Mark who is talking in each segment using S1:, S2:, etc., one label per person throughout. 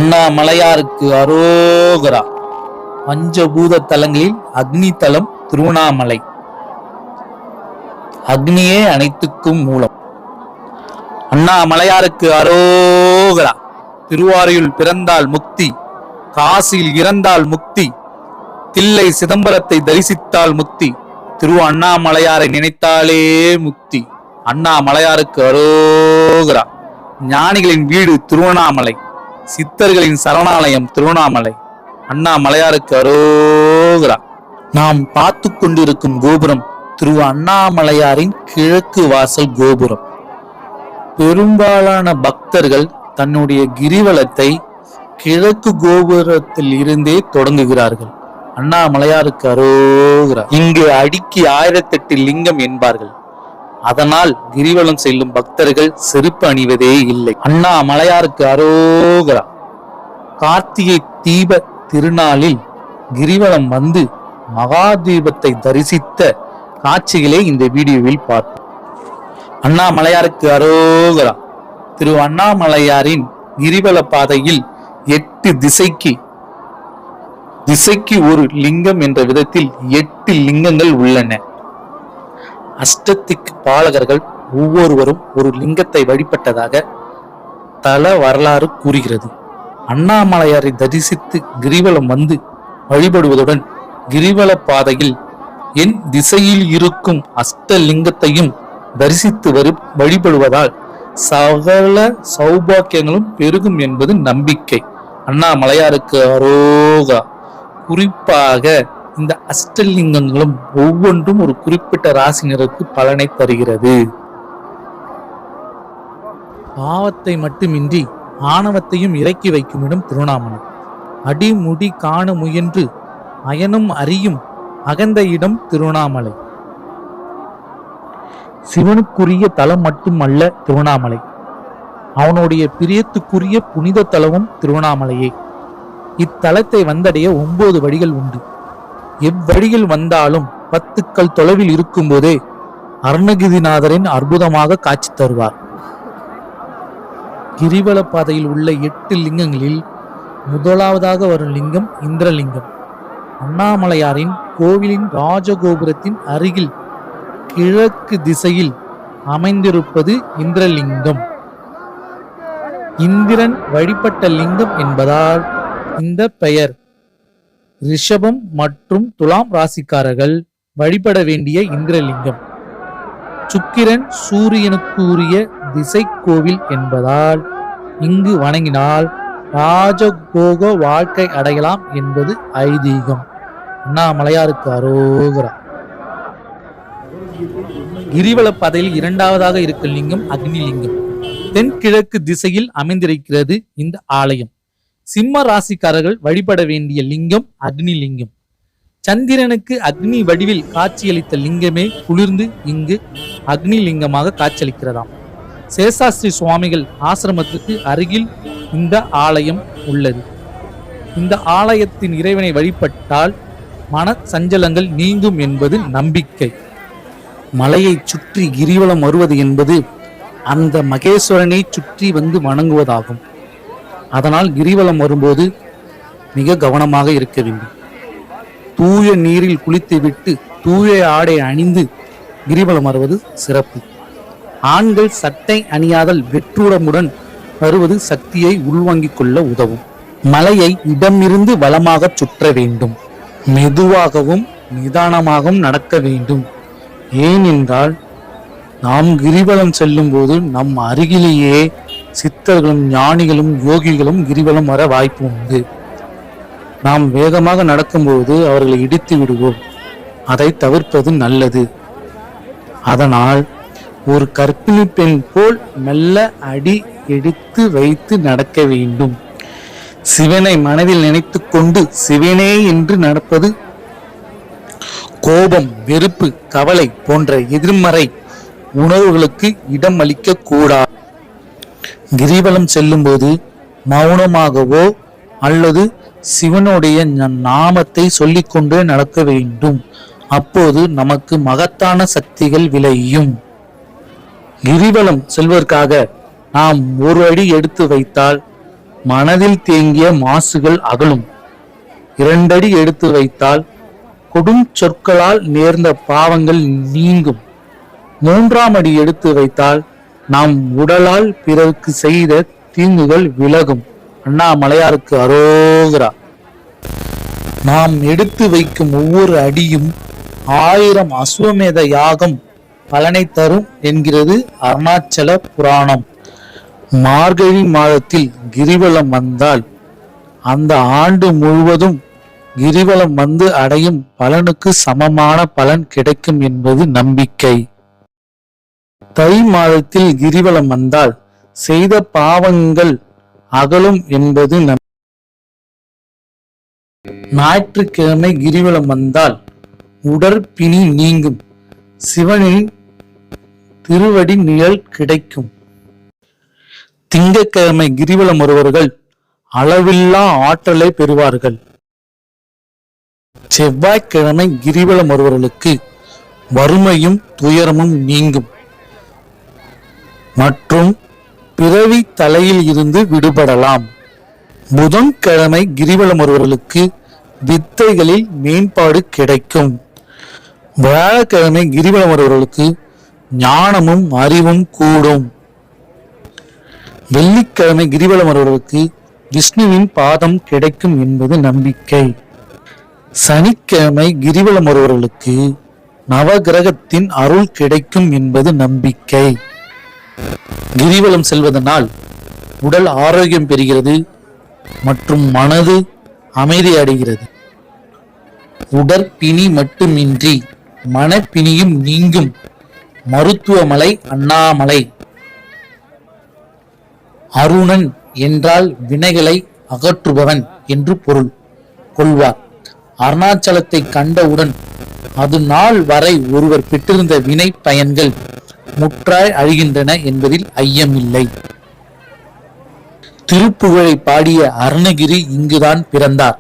S1: அண்ணாமலையாருக்கு அரோகரா. பஞ்சபூத தலங்களில் அக்னி தலம் திருவண்ணாமலை. அக்னியே அனைத்துக்கும் மூலம். அண்ணாமலையாருக்கு அரோகரா. திருவாரூரில் பிறந்தால் முக்தி, காசியில் இறந்தால் முக்தி, தில்லை சிதம்பரத்தை தரிசித்தால் முக்தி, திரு அண்ணாமலையாரை நினைத்தாலே முக்தி. அண்ணாமலையாருக்கு அரோகரா. ஞானிகளின் வீடு திருவண்ணாமலை, சித்தர்களின் சரணாலயம் திருவண்ணாமலை. அண்ணாமலையாருக்கு அரோகரா. நாம் பார்த்து கொண்டிருக்கும் கோபுரம் திரு அண்ணாமலையாரின் கிழக்கு வாசல் கோபுரம். பெரும்பாலான பக்தர்கள் தன்னுடைய கிரிவலத்தை கிழக்கு கோபுரத்தில் இருந்தே தொடங்குகிறார்கள். அண்ணாமலையாருக்கு அரோகரா. இங்கு அடிக்கு 1008 லிங்கம் என்பார்கள். அதனால் கிரிவலம் செல்லும் பக்தர்கள் செருப்பு அணிவதே இல்லை. அண்ணாமலையாருக்கு அரோகரா. கார்த்திகை தீப திருநாளில் கிரிவலம் வந்து மகா தீபத்தை தரிசித்த காட்சிகளே இந்த வீடியோவில் பார்ப்போம். அண்ணாமலையாருக்கு அரோகரா. திரு அண்ணாமலையாரின் கிரிவல பாதையில் 8 திசைக்கு ஒரு லிங்கம் என்ற விதத்தில் 8 லிங்கங்கள் உள்ளன. அஷ்டதிக் பாலகர்கள் ஒவ்வொருவரும் ஒரு லிங்கத்தை வழிபட்டதாக தல வரலாறு கூறுகிறது. அண்ணாமலையாரை தரிசித்து கிரிவலம் வந்து வழிபடுவதுடன் கிரிவல பாதையில் என் திசையில் இருக்கும் அஷ்டலிங்கத்தையும் தரிசித்து வழிபடுவதால் சகல சௌபாக்கியங்களும் பெருகும் என்பது நம்பிக்கை. அண்ணாமலையாருக்கு அரோகரா. குறிப்பாக இந்த அஷ்டலிங்கங்களும் ஒவ்வொன்றும் ஒரு குறிப்பிட்ட ராசினருக்கு பலனை தருகிறது. பாவத்தை மட்டுமின்றி ஆணவத்தையும் இறக்கி வைக்கும் இடம் திருவண்ணாமலை. அடிமுடி காண முயன்று அயனும் அறியும் அகந்த இடம் திருவண்ணாமலை. சிவனுக்குரிய தலம் மட்டுமல்ல திருவண்ணாமலை, அவனுடைய பிரியத்துக்குரிய புனித தலமும் திருவண்ணாமலையே. இத்தலத்தை வந்தடைய 9 வழிகள் உண்டு. எவ்வழியில் வந்தாலும் 10 கல் தொலைவில் இருக்கும் போதே அருணகிரிநாதரின் அற்புதமாக காட்சி தருவார். கிரிவல பாதையில் உள்ள 8 லிங்கங்களில் முதலாவதாக வரும் லிங்கம் இந்திரலிங்கம். அண்ணாமலையாரின் கோவிலின் ராஜகோபுரத்தின் அருகில் கிழக்கு திசையில் அமைந்திருப்பது இந்திரலிங்கம். இந்திரன் வழிபட்ட லிங்கம் என்பதால் இந்த பெயர். ரிஷபம் மற்றும் துலாம் ராசிக்காரர்கள் வழிபட வேண்டிய இந்திரலிங்கம். சுக்கிரன் சூரியனுக்குரிய திசை கோவில் என்பதால் இங்கு வணங்கினால் ராஜபோக வாழ்க்கை அடையலாம் என்பது ஐதீகம். அண்ணாமலையாருக்கு அரோகரா. கிரிவல பாதையில் 2வதாக இருக்கும் லிங்கம் அக்னி லிங்கம். தென்கிழக்கு திசையில் அமைந்திருக்கிறது இந்த ஆலயம். சிம்ம ராசிக்காரர்கள் வழிபட வேண்டிய லிங்கம் அக்னி லிங்கம். சந்திரனுக்கு அக்னி வடிவில் காட்சியளித்த லிங்கமே குளிர்ந்து இங்கு அக்னி லிங்கமாக காட்சியளிக்கிறதாம். சேஷாஸ்திரி சுவாமிகள் ஆசிரமத்திற்கு அருகில் இந்த ஆலயம் உள்ளது. இந்த ஆலயத்தின் இறைவனை வழிபட்டால் மன சஞ்சலங்கள் நீங்கும் என்பது நம்பிக்கை. மலையை சுற்றி கிரிவலம் வருவது என்பது அந்த மகேஸ்வரனை சுற்றி வந்து வணங்குவதாகும். அதனால் கிரிவலம் வரும்போது மிக கவனமாக இருக்க வேண்டும். தூய நீரில் குளித்துவிட்டு தூய ஆடை அணிந்து கிரிவலம் வருவது சிறப்பு. ஆண்கள் சட்டை அணியாதல் வெற்றுடமுடன் வருவது சக்தியை உள்வாங்கிக் கொள்ள உதவும். மலையை இடமிருந்து வலமாக சுற்ற வேண்டும். மெதுவாகவும் நிதானமாகவும் நடக்க வேண்டும். ஏனென்றால் நாம் கிரிவலம் செல்லும் போது நம் அருகிலேயே சித்தர்களும் ஞானிகளும் யோகிகளும் கிரிவலம் வர வாய்ப்பு உண்டு. நாம் வேகமாக நடக்கும்போது அவர்களை இடித்து விடுவோம். அதை தவிர்ப்பது நல்லது. அதனால் ஒரு கர்ப்பிணி பெண் போல் மெல்ல அடி எடுத்து வைத்து நடக்க வேண்டும். சிவனை மனதில் நினைத்து கொண்டு சிவனே என்று நடப்பது கோபம், வெறுப்பு, கவலை போன்ற எதிர்மறை உணர்வுகளுக்கு இடம் அளிக்க கூடாது. கிரிவலம் செல்லும் போது மௌனமாகவோ அல்லது சிவனுடைய நாமத்தை சொல்லிக்கொண்டே நடக்க வேண்டும். அப்போது நமக்கு மகத்தான சக்திகள் விளையும். கிரிவலம் செல்வதற்காக நாம் ஒரு அடி எடுத்து வைத்தால் மனதில் தேங்கிய மாசுகள் அகலும். 2 அடி எடுத்து வைத்தால் கொடும் சொற்களால் நேர்ந்த பாவங்கள் நீங்கும். 3ஆம் அடி எடுத்து வைத்தால் நாம் உடலால் பிறருக்கு செய்த தீங்குகள் விலகும். அண்ணாமலையாருக்கு அரோகரா. நாம் எடுத்து வைக்கும் ஒவ்வொரு அடியும் 1000 அஸ்வமேத யாகம் பலனை தரும் என்கிறது அருணாச்சல புராணம். மார்கழி மாதத்தில் கிரிவலம் வந்தால் அந்த ஆண்டு முழுவதும் கிரிவலம் வந்து அடையும் பலனுக்கு சமமான பலன் கிடைக்கும் என்பது நம்பிக்கை. தை மாதத்தில் கிரிவலம் வந்தால் செய்த பாவங்கள் அகலும் என்பது ஞாயிற்றுக்கிழமை கிரிவலம் வந்தால் உடற்பிணி நீங்கும். சிவனின் திருவடி நிழல் கிடைக்கும். திங்கட்கிழமை கிரிவலம் வருபவர்கள் அளவில்லா ஆற்றலை பெறுவார்கள். செவ்வாய்க்கிழமை கிரிவலம் வருபவர்களுக்கு வறுமையும் துயரமும் நீங்கும் மற்றும் பிறவி தலையில் இருந்து விடுபடலாம். புதன்கிழமை கிரிவலம் வருபவர்களுக்கு வித்தைகளில் மேம்பாடு கிடைக்கும். வியாழக்கிழமை கிரிவலம் வருபவர்களுக்கு ஞானமும் அறிவும் கூடும். வெள்ளிக்கிழமை கிரிவலம் வருபவர்களுக்கு விஷ்ணுவின் பாதம் கிடைக்கும் என்பது நம்பிக்கை. சனிக்கிழமை கிரிவலம் வருபவர்களுக்கு நவகிரகத்தின் அருள் கிடைக்கும் என்பது நம்பிக்கை. கிரிவலம் செல்வதனால் உடல் ஆரோக்கியம் பெறுகிறது மற்றும் மனது அமைதி அடைகிறது. உடற்பிணி மட்டுமின்றி மனப்பிணியும் நீங்கும். மருத்துவமலை அண்ணாமலை. அருணன் என்றால் வினைகளை அகற்றுபவன் என்று பொருள் கொள்வார். அருணாச்சலத்தை கண்டவுடன் அது நாள் வரை ஒருவர் பெற்றிருந்த வினை பயன்கள் முற்றாய் அழிகின்றன என்பதில் ஐயமில்லை. திருப்புகழை பாடிய அருணகிரி இங்குதான் பிறந்தார்.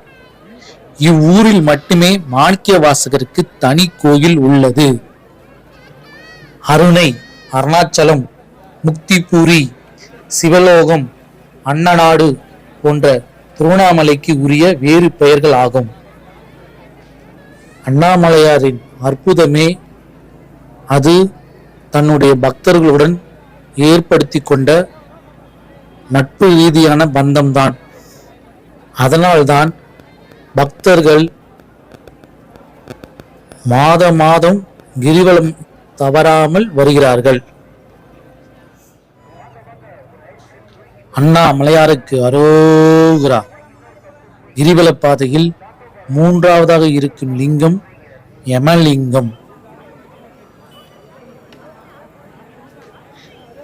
S1: இவ்வூரில் மட்டுமே மாணிக்க வாசகருக்கு தனி கோயில் உள்ளது. அருணை, அருணாச்சலம், முக்திபூரி, சிவலோகம், அன்னநாடு போன்ற திருவண்ணாமலைக்கு உரிய வேறு பெயர்கள் ஆகும். அண்ணாமலையாரின் அற்புதமே அது தன்னுடைய பக்தர்களுடன் ஏற்படுத்தி கொண்ட நட்பு ரீதியான பந்தம்தான். அதனால்தான் பக்தர்கள் மாதம் கிரிவலம் தவறாமல் வருகிறார்கள். அண்ணாமலையாருக்கு அரோகரா. கிரிவல பாதையில் 3ஆவதாக இருக்கும் லிங்கம் யமலிங்கம்.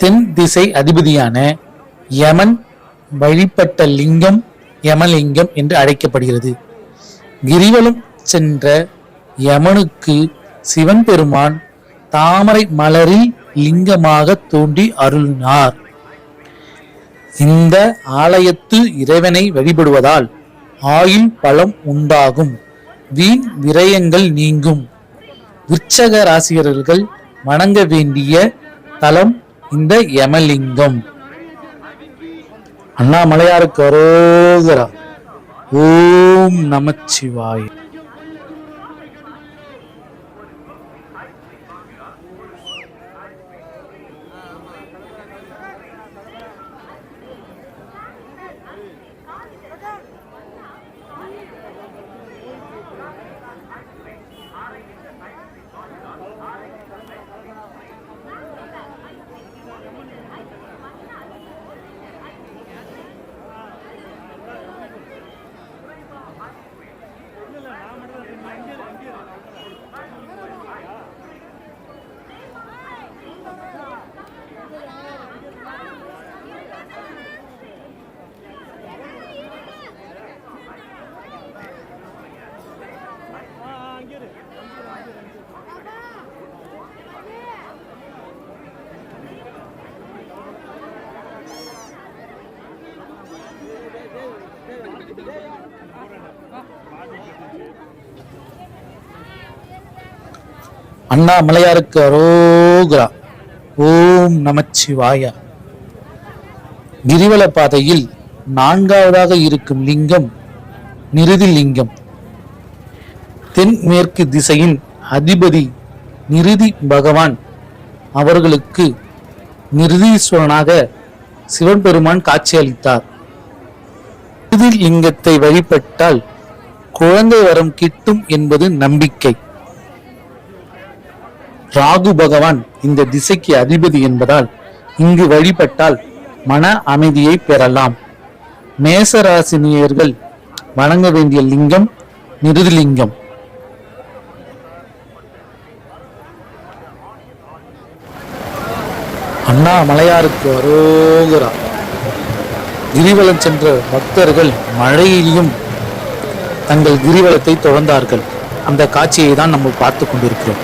S1: தென் திசை அதிபதியான யமன் வழிபட்ட லிங்கம் யமலிங்கம் என்று அழைக்கப்படுகிறது. கிரிவலம் சென்ற யமனுக்கு சிவன் பெருமான் தாமரை மலரில் லிங்கமாக தோன்றி அருளினார். இந்த ஆலயத்து இறைவனை வழிபடுவதால் ஆயுள் பலம் உண்டாகும், வீண் விரயங்கள் நீங்கும். விருச்சக ராசிகர்கள் வணங்க வேண்டிய தலம் இந்த யமலிங்கம். அண்ணாமலையாருக்கு அரோகரா. ஓம் நமச்சிவாய. அண்ணாமலையாருக்கு அரோகரா. ஓம் நமச்சிவாய. கிரிவல பாதையில் நான்காவதாக இருக்கும் லிங்கம் நிருதி லிங்கம். தென்மேற்கு திசையின் அதிபதி நிருதி பகவான். அவர்களுக்கு நிருதீஸ்வரனாக சிவன் பெருமான் காட்சியளித்தார். நிருதி லிங்கத்தை வழிபட்டால் குழந்தை வரம் கிட்டும் என்பது நம்பிக்கை. ராகு பகவான் இந்த திசைக்கு அதிபதி என்பதால் இங்கு வழிபட்டால் மன அமைதியை பெறலாம். மேசராசினியர்கள் வணங்க வேண்டிய லிங்கம் நிருதிலிங்கம். அண்ணாமலையாருக்கு அரோகரா. கிரிவலம் சென்ற பக்தர்கள் மழையிலும் தங்கள் கிரிவலத்தை தொடர்ந்தார்கள். அந்த காட்சியை தான் நம்ம பார்த்து கொண்டிருக்கிறோம்.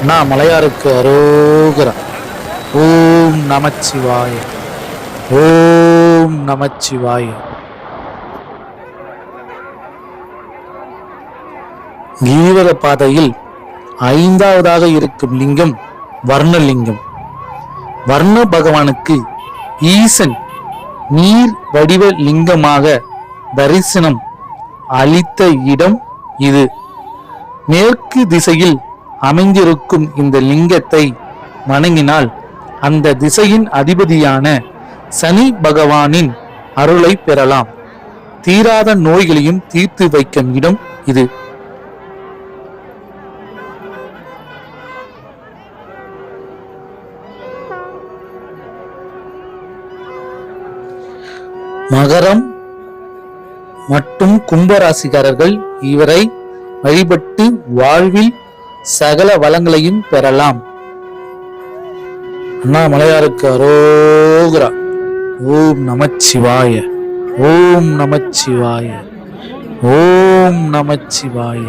S1: அண்ணாமலையாருக்கு அரோகரா. ஓம் நமச்சிவாய, ஓம் நமச்சிவாய. கிரிவல பாதையில் ஐந்தாவதாக இருக்கும் லிங்கம் வர்ணலிங்கம். வர்ண பகவானுக்கு ஈசன் நீர் வடிவ லிங்கமாக தரிசனம் அளித்த இடம் இது. மேற்கு திசையில் அமைந்திருக்கும் இந்த லிங்கத்தை வணங்கினால் அந்த திசையின் அதிபதியான சனி பகவானின் அருளை பெறலாம். தீராத நோய்களையும் தீர்த்து வைக்கும் இடம் இது. மகரம் மற்றும் கும்பராசிக்காரர்கள் இவரை வழிபட்டு வாழ்வில் சகல வளங்களையும் பெறலாம். அண்ணாமலையாருக்கு அரோகரா. ஓம் நமச்சிவாய, ஓம் நமச்சிவாய, ஓம் நமச்சிவாய.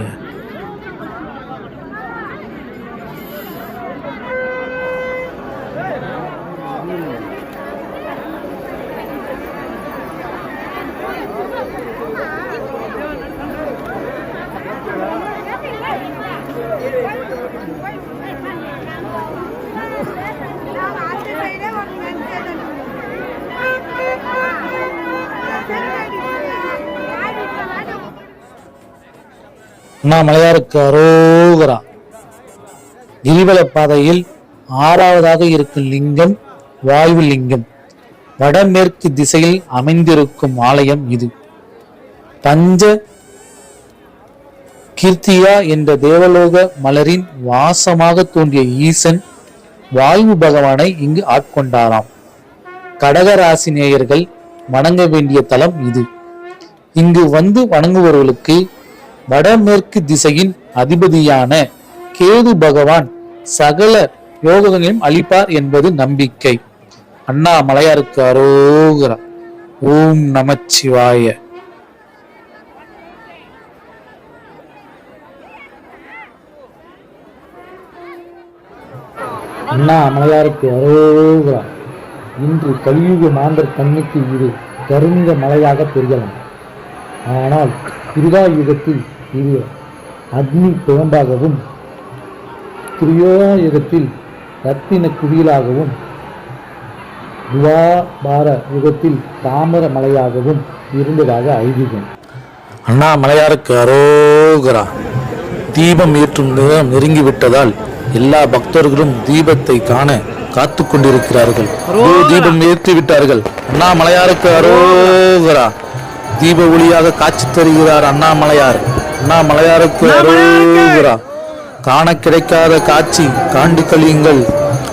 S1: அண்ணாமலையாருக்கு அரோகரா. கிரிவல பாதையில் ஆறாவதாக இருக்கும் லிங்கம் வாயு லிங்கம். வடமேற்கு திசையில் அமைந்திருக்கும் ஆலயம் இது. பஞ்ச கீர்த்தியா என்ற தேவலோக மலரின் வாசமாக தோன்றிய ஈசன் வாயு பகவானை இங்கு ஆட்கொண்டாராம். கடகராசி நேயர்கள் வணங்க வேண்டிய தலம் இது. இங்கு வந்து வணங்குபவர்களுக்கு வடமேற்கு திசையின் அதிபதியான கேது பகவான் சகல யோகங்களையும் அளிப்பார் என்பது நம்பிக்கை. அண்ணாமலையாருக்கு அரோகரா. ஓம் நமச்சிவாய. அண்ணாமலையாருக்கு அரோகரா. இன்று கலியுக மாந்தர் கண்ணுக்கு இது கருணிக மலையாக தெரியலாம். ஆனால் கிருதாயுகத்தில் இது அக்னி பிழம்பாகவும், திரியோயுகத்தில் ரத்தின குவியலாகவும், துவாபார யுகத்தில் தாமர மலையாகவும் இருந்ததாக ஐதீகம். அண்ணாமலையாருக்கு அரோகரா. தீபம் ஏற்றும் நேரம் நெருங்கிவிட்டதால் எல்லா பக்தர்களும் தீபத்தை காண காத்து கொண்டிருக்கிறார்கள். தீபம் ஏற்றி விட்டார்கள். அண்ணாமலையாருக்கு அரோகரா. தீப ஒளியாக காட்சி தருகிறார் அண்ணாமலையார். அண்ணாமலையாருக்கு அரோகரா. காண கிடைக்காத காட்சி காண்டு கழியுங்கள்.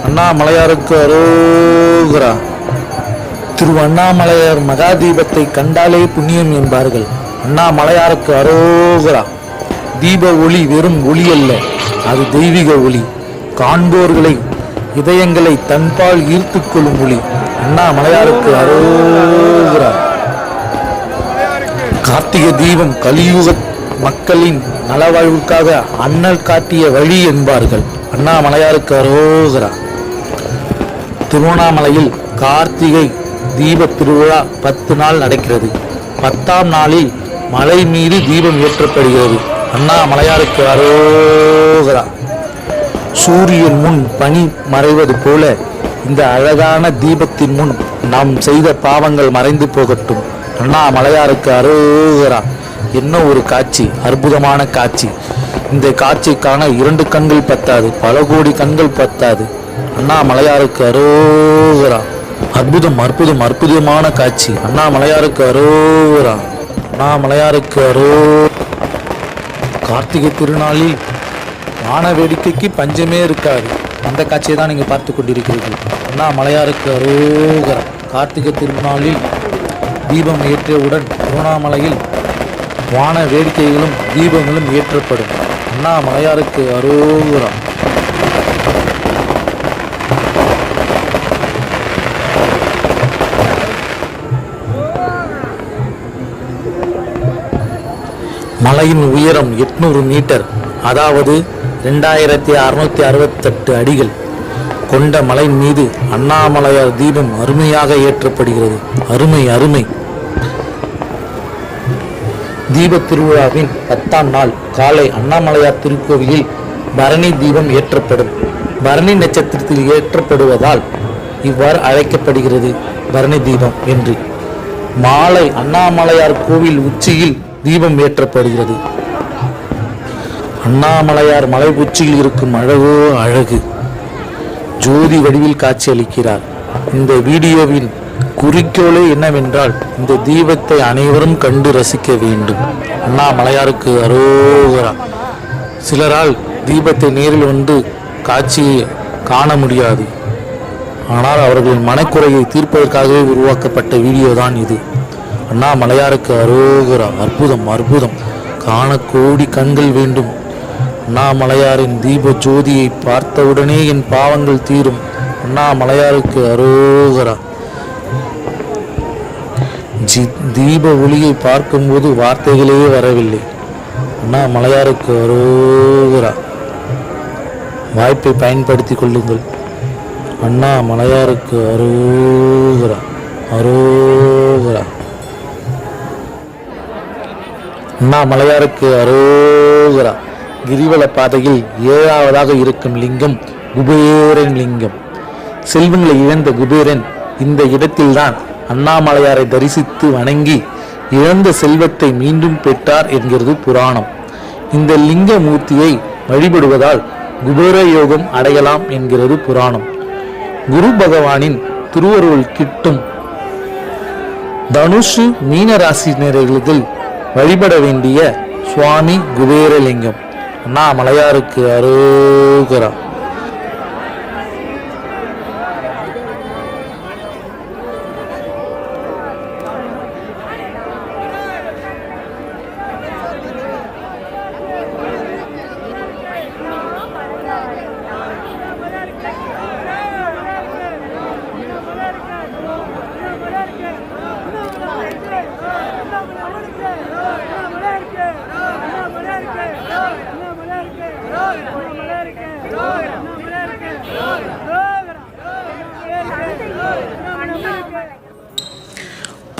S1: அண்ணாமலையாருக்கு அரோகரா. திரு அண்ணாமலையார் மகா தீபத்தை கண்டாலே புண்ணியம் என்பார்கள். அண்ணாமலையாருக்கு அரோகரா. தீப ஒளி வெறும் ஒளி அல்ல, அது தெய்வீக ஒளி. காண்போர்களை இதயங்களை தன்பால் ஈர்த்துக் கொள்ளும் ஒளி. அண்ணாமலையாருக்கு அரோகரா. கார்த்திகை தீபம் கலியுக மக்களின் நலவாழ்வுக்காக அண்ணல் காட்டிய வழி என்பார்கள். அண்ணாமலையாருக்கு அரோகரா. திருவண்ணாமலையில் கார்த்திகை தீப திருவிழா 10 நாள் நடக்கிறது. 10ஆம் நாளில் மலை மீது தீபம் ஏற்றப்படுகிறது. அண்ணாமலையாருக்கு அரோகரா. சூரியன் முன் பனி மறைவது போல இந்த அழகான தீபத்தின் முன் நாம் செய்த பாவங்கள் மறைந்து போகட்டும். அண்ணாமலையாருக்கு அரோகரா. என்ன ஒரு காட்சி, அற்புதமான காட்சி. இந்த காட்சிக்கான 2 கண்கள் பத்தாது, பல கோடி கண்கள் பத்தாது. அண்ணாமலையாருக்கு அரோகரா. அற்புதம் அற்புதம் அற்புதமான காட்சி. அண்ணாமலையாருக்கு அரோகரா. அண்ணாமலையாருக்கு கார்த்திகை திருநாளில் வான வேடிக்கைக்கு பஞ்சமே இருக்காது. அந்த காட்சியை தான் நீங்கள் பார்த்து கொண்டிருக்கிறீர்கள். அண்ணாமலையாருக்கு அரோகரா. கார்த்திகை திருநாளில் தீபம் ஏற்றியவுடன் திருவண்ணாமலையில் வான வேடிக்கைகளும் தீபங்களும் ஏற்றப்படும். அண்ணாமலையாருக்கு அரோகரா. மலையின் உயரம் 800 மீட்டர், அதாவது 2668 அடிகள் கொண்ட மலை மீது அண்ணாமலையார் தீபம் அருமையாக ஏற்றப்படுகிறது. அருமை அருமை. தீப திருவிழாவின் 10ஆம் நாள் காலை அண்ணாமலையார் திருக்கோவிலில் பரணி தீபம் ஏற்றப்படும். பரணி நட்சத்திரத்தில் ஏற்றப்படுவதால் இவ்வாறு அழைக்கப்படுகிறது பரணி தீபம் என்று. மாலை அண்ணாமலையார் கோவில் உச்சியில் தீபம் ஏற்றப்படுகிறது. அண்ணாமலையார் மலை உச்சியில் இருக்கும் அழகோ அழகு. ஜோதி வடிவில் காட்சியளிக்கிறார். இந்த வீடியோவின் குறிக்கோளே என்னவென்றால், இந்த தீபத்தை அனைவரும் கண்டு ரசிக்க வேண்டும். அண்ணாமலையாருக்கு அரோகரா. சிலரால் தீபத்தை நேரில் வந்து காட்சியை காண முடியாது. ஆனால் அவர்களின் மனக்குறையை தீர்ப்பதற்காகவே உருவாக்கப்பட்ட வீடியோ தான் இது. அண்ணாமலையாருக்கு அரோகரா. அற்புதம் அற்புதம். காண கோடி கண்கள் வேண்டும். அண்ணாமலையாரின் தீப ஜோதியை பார்த்தவுடனே என் பாவங்கள் தீரும். அண்ணாமலையாருக்கு அரோகரா. தீப ஒளியை பார்க்கும்போது வார்த்தைகளே வரவில்லை. அண்ணாமலையாருக்கு அரோகரா. வாய்ப்பை பயன்படுத்திக் கொள்ளுங்கள். அண்ணாமலையாருக்கு அரோகரா. அரோகரா. அண்ணாமலையாருக்கு அரோகரா. கிரிவல பாதையில் 7ஆவதாக இருக்கும் லிங்கம் குபேரன் லிங்கம். செல்வங்களை இழந்த குபேரன் இந்த இடத்தில்தான் அண்ணாமலையாரை தரிசித்து வணங்கி இழந்த செல்வத்தை மீண்டும் பெற்றார் என்கிறது புராணம். இந்த லிங்க மூர்த்தியை வழிபடுவதால் குபேர யோகம் அடையலாம் என்கிறது புராணம். குரு பகவானின் திருவருள் கிட்டும் தனுஷு மீன ராசினர்களுக்கு வழிபட வேண்டிய சுவாமி குபேரலிங்கம். அண்ணாமலையாருக்கு அரோகரா.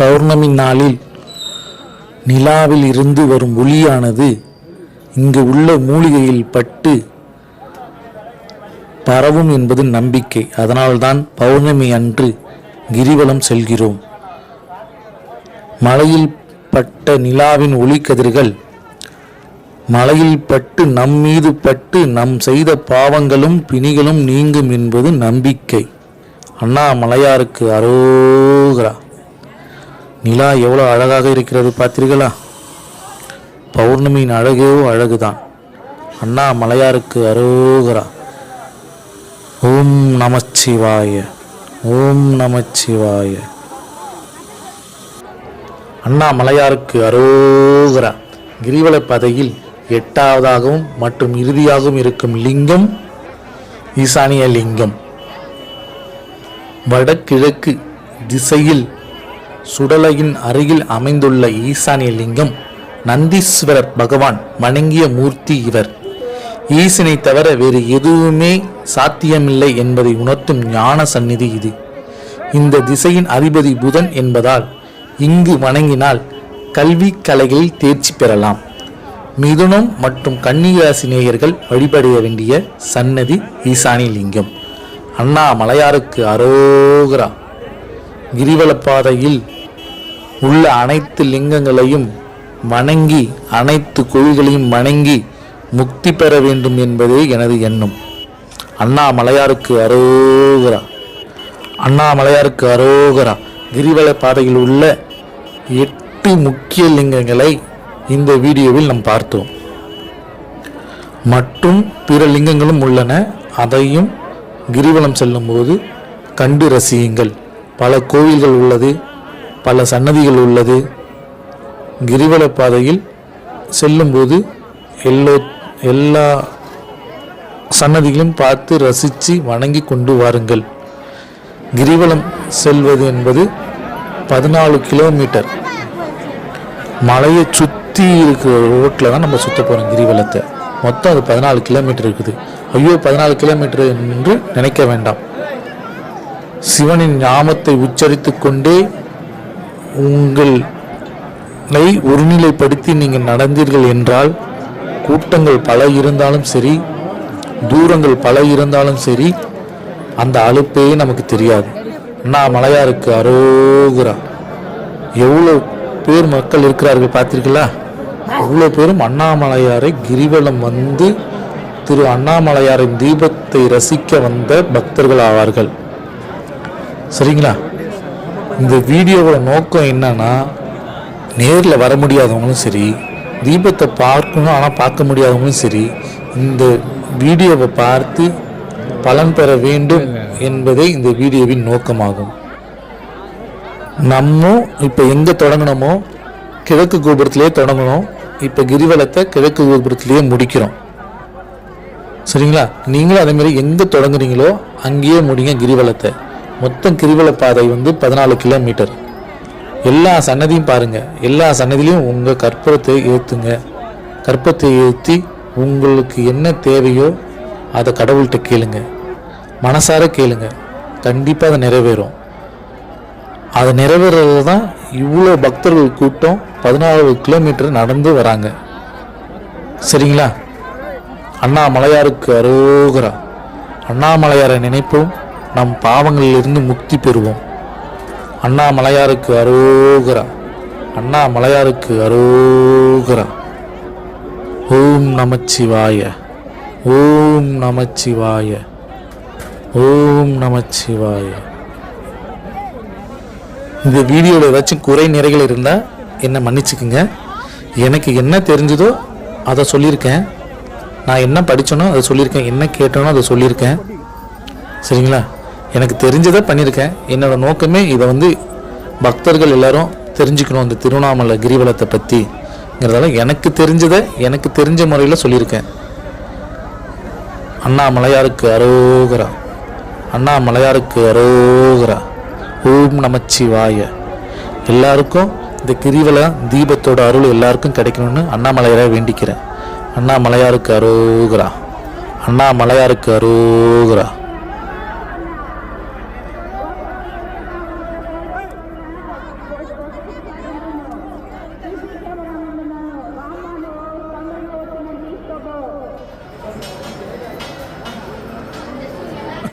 S1: பௌர்ணமி நாளில் நிலாவில் இருந்து வரும் ஒளியானது இங்கு உள்ள மூலிகையில் பட்டு பரவும் என்பது நம்பிக்கை. அதனால்தான் பௌர்ணமி அன்று கிரிவலம் செல்கிறோம். மலையில் பட்ட நிலாவின் ஒளிக்கதிர்கள் மலையில் பட்டு நம் மீது பட்டு நம் செய்த பாவங்களும் பிணிகளும் நீங்கும் என்பது நம்பிக்கை. அண்ணாமலையாருக்கு அரோகரா. நிலா எவ்வளோ அழகாக இருக்கிறது பார்த்தீர்களா? பௌர்ணமியின் அழகோ அழகுதான். அண்ணாமலையாருக்கு அரோகரா. ஓம் நமச்சிவாய. ஓம் நமச்சிவாய. அண்ணாமலையாருக்கு அரோகரா. கிரிவல பாதையில் 8ஆவதாகவும் மற்றும் இறுதியாகவும் இருக்கும் லிங்கம் ஈசானிய லிங்கம். வடகிழக்கு திசையில் சுடலையின் அருகில் அமைந்துள்ள ஈசானிய லிங்கம் நந்தீஸ்வரர் பகவான் வணங்கிய மூர்த்தி இவர். ஈசனை தவிர வேறு எதுவுமே சாத்தியமில்லை என்பதை உணர்த்தும் ஞான சந்நிதி இது. இந்த திசையின் அதிபதி புதன் என்பதால் இங்கு வணங்கினால் கல்வி கலைகளில் தேர்ச்சி பெறலாம். மிதுனம் மற்றும் கன்னிராசி நேயர்கள் வழிபட வேண்டிய சன்னதி ஈசானி லிங்கம். அண்ணாமலையாருக்கு அரோகரா. கிரிவல பாதையில்
S2: உள்ள அனைத்து லிங்கங்களையும் வணங்கி அனைத்து கோயில்களையும் வணங்கி முக்தி பெற வேண்டும் என்பதே எனது எண்ணம். அண்ணாமலையாருக்கு அரோகரா, அண்ணாமலையாருக்கு அரோகரா. கிரிவல பாதையில் உள்ள 8 முக்கிய லிங்கங்களை இந்த வீடியோவில் நாம் பார்த்தோம். மற்றும் பிற லிங்கங்களும் உள்ளன, அதையும் கிரிவலம் செல்லும்போது கண்டு ரசியுங்கள். பல கோவில்கள் உள்ளது, பல சன்னதிகள் உள்ளது. கிரிவல பாதையில் செல்லும்போது எல்லா சன்னதிகளையும் பார்த்து ரசித்து வணங்கி கொண்டு வாருங்கள். கிரிவலம் செல்வது என்பது 14 கிலோமீட்டர். மலையை சுற்றி இருக்கிற ரோட்டில் தான் நம்ம சுற்ற போகிறோம் கிரிவலத்தை. மொத்தம் அது 14 கிலோமீட்டர் இருக்குது. ஐயோ 14 கிலோமீட்டர் என்று நினைக்க வேண்டாம். சிவனின் ஞாபத்தை உச்சரித்து கொண்டே உங்களை ஒருநிலைப்படுத்தி நீங்கள் நடந்தீர்கள் என்றால், கூட்டங்கள் பல இருந்தாலும் சரி, தூரங்கள் பல இருந்தாலும் சரி, அந்த அலுப்பே நமக்கு தெரியாது. அண்ணாமலையாருக்கு அரோகரா. எவ்வளோ பேர் மக்கள் இருக்கிறார்கள் பார்த்தீர்களா? அவ்வளோ பேரும் அண்ணாமலையாரை கிரிவலம் வந்து திரு அண்ணாமலையாரின் தீபத்தை ரசிக்க வந்த பக்தர்கள் ஆவார்கள். சரிங்களா? இந்த வீடியோவோட நோக்கம் என்னன்னா, நேரில் வர முடியாதவங்களும் சரி, தீபத்தை பார்க்கணும் ஆனால் பார்க்க முடியாதவங்களும் சரி, இந்த வீடியோவை பார்த்து பலன் பெற வேண்டும் என்பதே இந்த வீடியோவின் நோக்கமாகும். நம்ம இப்போ எங்கே தொடங்கணுமோ கிழக்கு கோபுரத்திலே தொடங்கணும். இப்போ கிரிவலத்தை கிழக்கு கோபுரத்திலேயே முடிக்கிறோம். சரிங்களா? நீங்களும் அதேமாதிரி எங்கே தொடங்குறீங்களோ அங்கேயே முடிங்க கிரிவலத்தை. மொத்தம் கிரிவல பாதை 14 கிலோமீட்டர். எல்லா சன்னதியும் பாருங்கள். எல்லா சன்னதிலையும் உங்கள் கற்பூரத்தை ஏற்றுங்க. கற்பூரத்தை ஏற்றி உங்களுக்கு என்ன தேவையோ அதை கடவுள்கிட்ட கேளுங்க. மனசார கேளுங்க. கண்டிப்பாக அதை நிறைவேறும். அது நிறைவேறது தான் இவ்வளோ பக்தர்கள் கூட்டம் 14 கிலோமீட்டர் நடந்து வராங்க. சரிங்களா? அண்ணாமலையாருக்கு அரோகரா. அண்ணாமலையாரை நினைப்போம், நம் பாவங்களிலிருந்து முக்தி பெறுவோம். அண்ணாமலையாருக்கு அரோகரா. அண்ணாமலையாருக்கு அரோகரா. ஓம் நமச்சிவாய, ஓம் நமச்சிவாய, ஓம் நமச்சிவாய. இந்த வீடியோவில் ஏதாச்சும் குறை நிறைகள் இருந்தால் என்னை மன்னிச்சுக்குங்க. எனக்கு என்ன தெரிஞ்சதோ அதை சொல்லியிருக்கேன். நான் என்ன படித்தனோ அதை சொல்லியிருக்கேன். என்ன கேட்டனோ அதை சொல்லியிருக்கேன். சரிங்களா? எனக்கு தெரிஞ்சதை பண்ணியிருக்கேன். என்னோட நோக்கமே இதை பக்தர்கள் எல்லாரும் தெரிஞ்சுக்கணும், இந்த திருவண்ணாமலை கிரிவலத்தை பற்றிங்கிறதால எனக்கு தெரிஞ்சதை எனக்கு தெரிஞ்ச முறையில் சொல்லியிருக்கேன். அண்ணாமலையாருக்கு அரோகரா. அண்ணாமலையாருக்கு அரோகரா. ஓம் நமச்சிவாய. எல்லாருக்கும் இந்த கிரிவல தீபத்தோட அருள் எல்லாருக்கும் கிடைக்கணும்னு அண்ணாமலையாரை வேண்டிக்கிறேன். அண்ணாமலையாருக்கு அரோகரா. அண்ணாமலையாருக்கு அரோகரா.